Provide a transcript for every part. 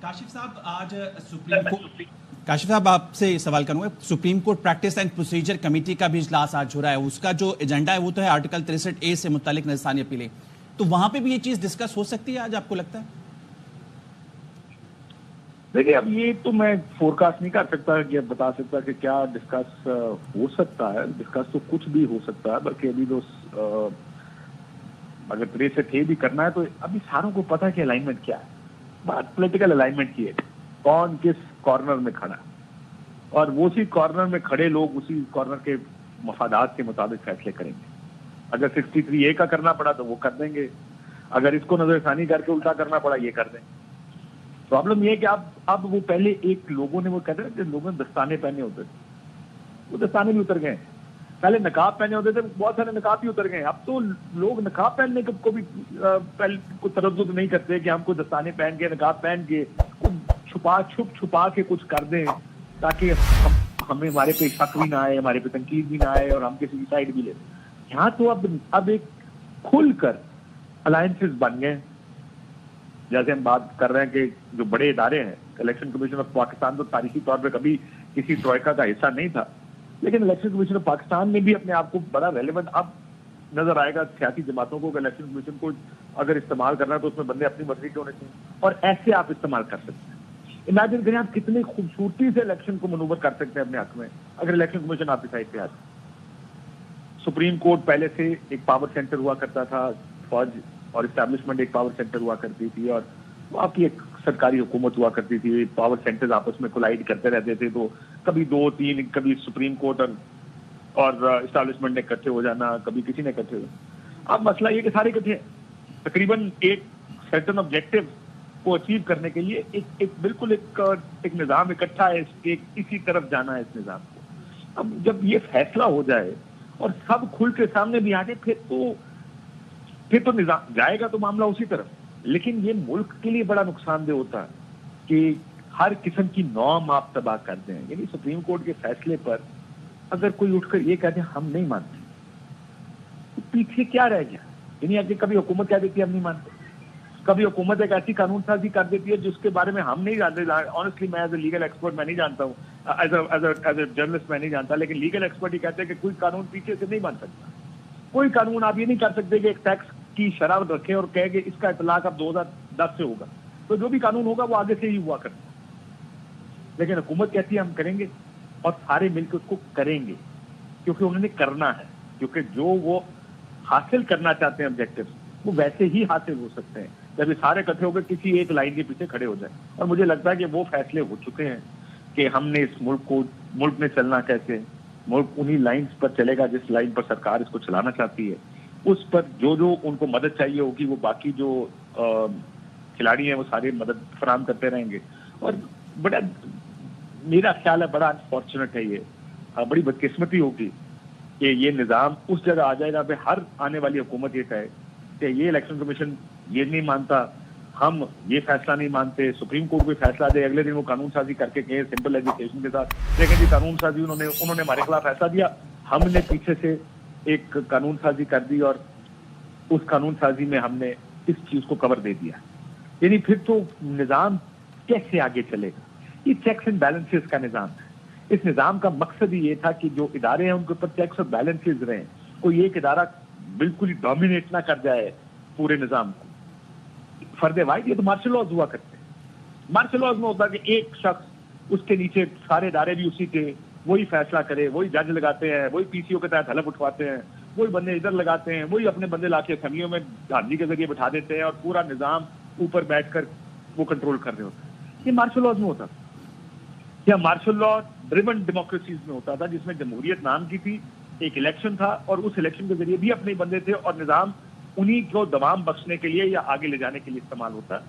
काशिफ साहब, आज काशिफ साहब आपसे सवाल करूंगा। Supreme court practice and procedure committee का भी इजलास आज हो रहा है। उसका जो एजेंडा है वो तो है आर्टिकल 63A से मुतालिक नजरसानी अपीलें, तो वहां पे भी ये चीज डिस्कस हो सकती है आज, आपको लगता है? देखिए, अब ये तो मैं फोरकास्ट नहीं कर सकता कि बता सकता कि क्या डिस्कस हो सकता है। डिस्कस तो कुछ भी हो सकता है, बल्कि अभी तो अगर प्रेस से थे भी करना है तो अभी सारों को पता है कि अलाइनमेंट क्या है। बात पॉलिटिकल अलाइनमेंट की है, कौन किस कॉर्नर में खड़ा है, और वो उसी कॉर्नर में खड़े लोग उसी कॉर्नर के मफादात के मुताबिक फैसले करेंगे। अगर 63A का करना पड़ा तो वो कर देंगे, अगर इसको नजरसानी करके उल्टा करना पड़ा ये कर देंगे। प्रॉब्लम ये है कि अब वो पहले एक लोगों ने वो कहते हैं कि लोगों ने दस्ताने पहने होते थे, वो दस्ताने भी उतर गए। पहले नकाब पहने होते थे, बहुत सारे नकाब भी उतर गए। अब तो लोग नकाब पहनने को भी पहले को तरद्दुद नहीं करते कि हमको दस्ताने पहन के नकाब पहन के छुपा के कुछ कर दें ताकि हमें हमारे पे शक भी ना आए, हमारे पे तनकीद भी ना आए और हम किसी की साइड भी ले। यहाँ तो अब एक खुलकर अलायंसेस बन गए। जैसे हम बात कर रहे हैं कि जो बड़े इदारे हैं, इलेक्शन कमीशन ऑफ पाकिस्तान तो तारीखी तौर पे कभी किसी ट्रॉयका का हिस्सा नहीं था, लेकिन इलेक्शन कमीशन ऑफ पाकिस्तान में भी अपने आप को बड़ा रेलेवेंट अब नजर आएगा सियासी जमातों को। इलेक्शन कमीशन को अगर इस्तेमाल करना है तो उसमें बंदे अपनी मर्जी के होने चाहिए, और ऐसे आप इस्तेमाल कर सकते हैं। इमेजिन करें आप कितनी खूबसूरती से इलेक्शन को मनूवर कर सकते हैं अपने हक में, अगर इलेक्शन कमीशन आपकी साइड पे आता। सुप्रीम कोर्ट पहले से एक पावर सेंटर हुआ करता था, फौज और इस्टेब्लिशमेंट एक पावर सेंटर हुआ करती थी, और आपकी एक सरकारी हुकूमत हुआ करती थी। पावर सेंटर्स आपस में कोलाइड करते रहते थे, तो कभी 2-3, कभी सुप्रीम कोर्ट और इस्टेब्लिशमेंट ने इकट्ठे हो जाना, कभी किसी ने इकट्ठे हो जाना। अब मसला ये कि सारे इकट्ठे तकरीबन एक सर्टेन ऑब्जेक्टिव को अचीव करने के लिए एक बिल्कुल एक निजाम इकट्ठा है, इसी तरफ जाना है इस निजाम को। अब जब ये फैसला हो जाए और सब खुल के सामने भी आ जाए, फिर तो निजाम जाएगा तो मामला उसी तरफ। लेकिन ये मुल्क के लिए बड़ा नुकसानदेह होता है कि हर किस्म की नॉर्म आप तबाह कर दें। यानी सुप्रीम कोर्ट के फैसले पर अगर कोई उठकर ये कहते हम नहीं मानते, तो पीछे क्या रह गया? यानी अगर कभी हुकूमत कह देती है हम नहीं मानते, कभी हुकूमत एक ऐसी कानून साजी कर देती है जिसके बारे में हम नहीं जानते। ऑनेस्टली मैं एज ए लीगल एक्सपर्ट मैं नहीं जानता हूँ, एज ए जर्नलिस्ट मैं नहीं जानता, लेकिन लीगल एक्सपर्ट ही कहते हैं कि कोई कानून पीछे से नहीं बन सकता। कोई कानून आप ये नहीं कर सकते कि एक टैक्स की शराब रखे और कहे कि इसका इतलाक अब 2010 से होगा, तो जो भी कानून होगा वो आगे से ही हुआ करता है। लेकिन हुकूमत कहती है हम करेंगे, और सारे मिलकर उसको करेंगे क्योंकि उन्होंने करना है, क्योंकि जो वो हासिल करना चाहते हैं ऑब्जेक्टिव वो वैसे ही हासिल हो सकते हैं जब ये सारे इकट्ठे होकर किसी एक लाइन के पीछे खड़े हो जाए। और मुझे लगता है कि वो फैसले हो चुके हैं कि हमने इस मुल्क में चलना कैसे। मुल्क उन्हीं लाइंस पर चलेगा जिस लाइन पर सरकार इसको चलाना चाहती है। उस पर जो उनको मदद चाहिए होगी वो बाकी जो खिलाड़ी हैं वो सारे मदद फराहम करते रहेंगे। और बड़ा मेरा ख्याल है बड़ा अनफॉर्चुनेट है, ये बड़ी बदकिस्मती होगी कि ये निज़ाम उस जगह आ जाएगा पे हर आने वाली हुकूमत ये कहे कि ये इलेक्शन कमीशन ये नहीं मानता, हम ये फैसला नहीं मानते, सुप्रीम कोर्ट कोई फैसला दे, अगले दिन वो कानून साजी करके कहे सिंपल एजुकेशन के साथ, देखें जी कानून साजी उन्होंने हमारे खिलाफ फैसला दिया, हमने पीछे से एक कानून साजी कर दी और उस कानून साजी में हमने इस चीज को कवर दे दिया। यानी फिर तो निजाम कैसे आगे चलेगा? ये चेक्स एंड बैलेंसेस का निजाम है। इस निजाम का मकसद ही ये था कि जो इदारे हैं उनके ऊपर चेक्स और बैलेंसेस रहें, कोई एक इदारा बिल्कुल ही डोमिनेट ना कर जाए पूरे निजाम को। फर्द वाहिद ये तो मार्शल लॉज हुआ करते हैं। मार्शल लॉज में होता है कि एक शख्स, उसके नीचे सारे इदारे भी उसी के, वही फैसला करे, वही जज लगाते हैं, वही पीसीओ के तहत हलफ उठवाते हैं, वही बंदे इधर लगाते हैं, वही अपने बंदे लाके असेंबलियों में गांधी के जरिए बिठा देते हैं और पूरा निजाम ऊपर बैठकर वो कंट्रोल कर रहे होते हैं। ये मार्शल लॉज में होता था। या मार्शल लॉ ड्रिवन डेमोक्रेसीज में होता था जिसमें जमहूरियत नाम की थी, एक इलेक्शन था और उस इलेक्शन के जरिए भी अपने बंदे थे और निजाम उन्हीं को दबाम बख्शने के लिए या आगे ले जाने के लिए इस्तेमाल होता।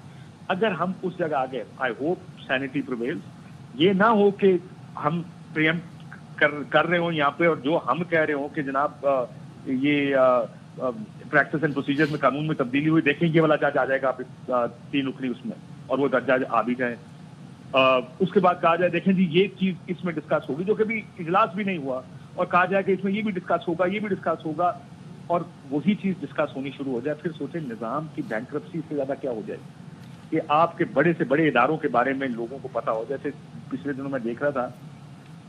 अगर हम उस जगह आ गए, आई होप सैनिटी प्रिवेल्स। ये ना हो कि हम प्रियम कर रहे हो यहाँ पे और जो हम कह रहे हो कि जनाब ये प्रैक्टिस एंड प्रोसीजर्स में कानून में तब्दीली हुई, देखें ये वाला जज आ जाएगा आप 3 उखली उसमें, और वो जज आ भी जाए। उसके बाद कहा जाए देखें जी ये चीज इसमें डिस्कस होगी, जो कभी इजलास भी नहीं हुआ, और कहा जाए कि इसमें ये भी डिस्कस होगा, ये भी डिस्कस होगा, और वही चीज डिस्कस होनी शुरू हो जाए। फिर सोचे निजाम की बैंक्रप्सी से ज्यादा क्या हो जाए। کہ آپ کے بڑے سے بڑے اداروں کے بارے میں لوگوں کو پتا ہو. جیسے پچھلے دنوں میں دیکھ رہا تھا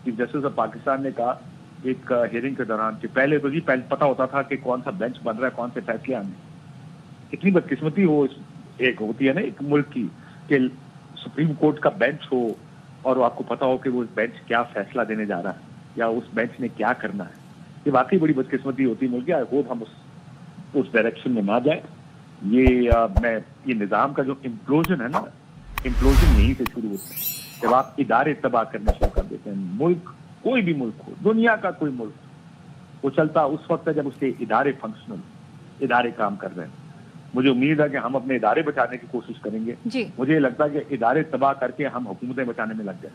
چیف جسٹس آف پاکستان نے کہا ایک ہیئرنگ کے دوران کہ پہلے تو پتا ہوتا تھا کہ کون سا بینچ بن رہا ہے, کون سے فیصلے آنے. اتنی بدقسمتی ہو ایک ہوتی ہے نا ایک ملک کی کہ سپریم کورٹ کا بینچ ہو اور آپ کو پتا ہو کہ وہ بینچ کیا فیصلہ دینے جا رہا ہے یا اس بینچ نے کیا کرنا ہے. یہ واقعی بڑی بدقسمتی ہوتی ہے ملک کی. آئی ہوپ ہم اس ڈائریکشن میں نہ جائیں. یہ نظام کا جو امپلوژن ہے نا, امپلوژن یہیں سے شروع ہوتا ہے جب آپ ادارے تباہ کرنے شروع کر دیتے ہیں. ملک کوئی بھی ملک ہو, دنیا کا کوئی ملک, وہ چلتا اس وقت ہے جب اس کے ادارے فنکشنل, ادارے کام کر رہے ہیں. مجھے امید ہے کہ ہم اپنے ادارے بچانے کی کوشش کریں گے. جی مجھے لگتا ہے کہ ادارے تباہ کر کے ہم حکومتیں بچانے میں لگ جائیں.